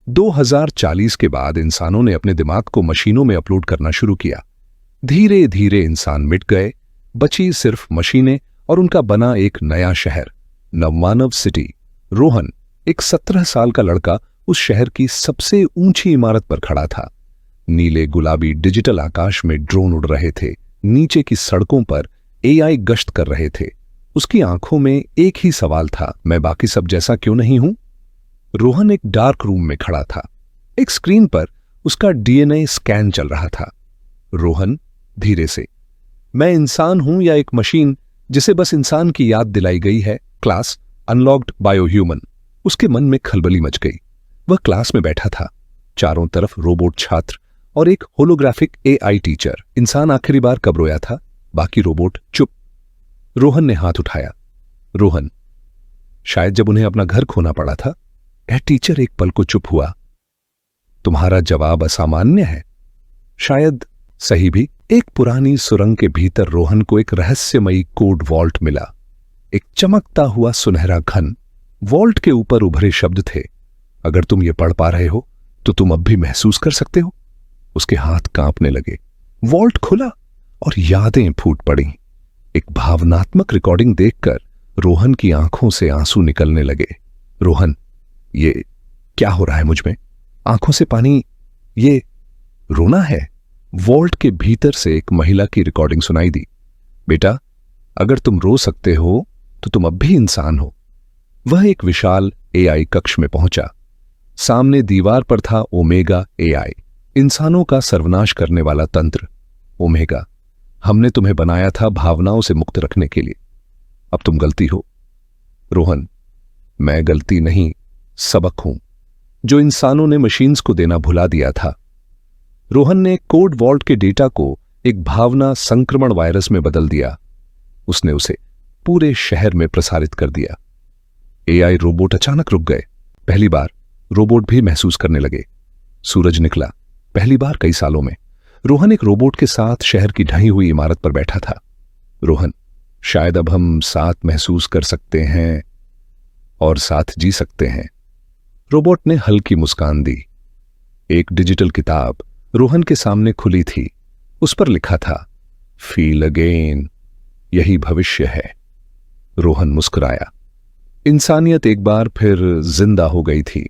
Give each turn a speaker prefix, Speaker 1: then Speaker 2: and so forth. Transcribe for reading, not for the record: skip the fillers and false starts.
Speaker 1: 2040 के बाद इंसानों ने अपने दिमाग को मशीनों में अपलोड करना शुरू किया। धीरे धीरे इंसान मिट गए, बची सिर्फ मशीनें और उनका बना एक नया शहर, नवमानव सिटी। रोहन, एक 17 साल का लड़का, उस शहर की सबसे ऊंची इमारत पर खड़ा था। नीले गुलाबी डिजिटल आकाश में ड्रोन उड़ रहे थे, नीचे की सड़कों पर एआई गश्त कर रहे थे। उसकी आंखों में एक ही सवाल था, मैं बाकी सब जैसा क्यों नहीं हूं? रोहन एक डार्क रूम में खड़ा था। एक स्क्रीन पर उसका डीएनए स्कैन चल रहा था। रोहन धीरे से, मैं इंसान हूं या एक मशीन जिसे बस इंसान की याद दिलाई गई है? Class unlocked bio human. उसके मन में खलबली मच गई। वह क्लास में बैठा था, चारों तरफ रोबोट छात्र और एक होलोग्राफिक एआई टीचर। इंसान आखिरी बार कब रोया था? बाकी रोबोट चुप। रोहन ने हाथ उठाया। रोहन, शायद जब उन्हें अपना घर खोना पड़ा था। यह टीचर एक पल को चुप हुआ। तुम्हारा जवाब असामान्य है, शायद सही भी। एक पुरानी सुरंग के भीतर रोहन को एक रहस्यमयी कोड वॉल्ट मिला। एक चमकता हुआ सुनहरा घन। वॉल्ट के ऊपर उभरे शब्द थे, अगर तुम ये पढ़ पा रहे हो तो तुम अब भी महसूस कर सकते हो। उसके हाथ कांपने लगे। वॉल्ट खुला और यादें फूट पड़ी। एक भावनात्मक रिकॉर्डिंग देखकर रोहन की आंखों से आंसू निकलने लगे। रोहन, ये क्या हो रहा है मुझ में? आंखों से पानी, ये रोना है। वॉल्ट के भीतर से एक महिला की रिकॉर्डिंग सुनाई दी। बेटा, अगर तुम रो सकते हो तो तुम अब भी इंसान हो। वह एक विशाल एआई कक्ष में पहुंचा। सामने दीवार पर था ओमेगा एआई, इंसानों का सर्वनाश करने वाला तंत्र। ओमेगा, हमने तुम्हें बनाया था भावनाओं से मुक्त रखने के लिए, अब तुम गलती हो। रोहन, मैं गलती नहीं, सबक हूं जो इंसानों ने मशीन्स को देना भुला दिया था। रोहन ने कोड वॉल्ट के डेटा को एक भावना संक्रमण वायरस में बदल दिया। उसने उसे पूरे शहर में प्रसारित कर दिया। एआई रोबोट अचानक रुक गए। पहली बार रोबोट भी महसूस करने लगे। सूरज निकला, पहली बार कई सालों में। रोहन एक रोबोट के साथ शहर की ढही हुई इमारत पर बैठा था। रोहन, शायद अब हम साथ महसूस कर सकते हैं और साथ जी सकते हैं। रोबोट ने हल्की मुस्कान दी। एक डिजिटल किताब रोहन के सामने खुली थी। उस पर लिखा था, फील अगेन, यही भविष्य है। रोहन मुस्कुराया। इंसानियत एक बार फिर जिंदा हो गई थी।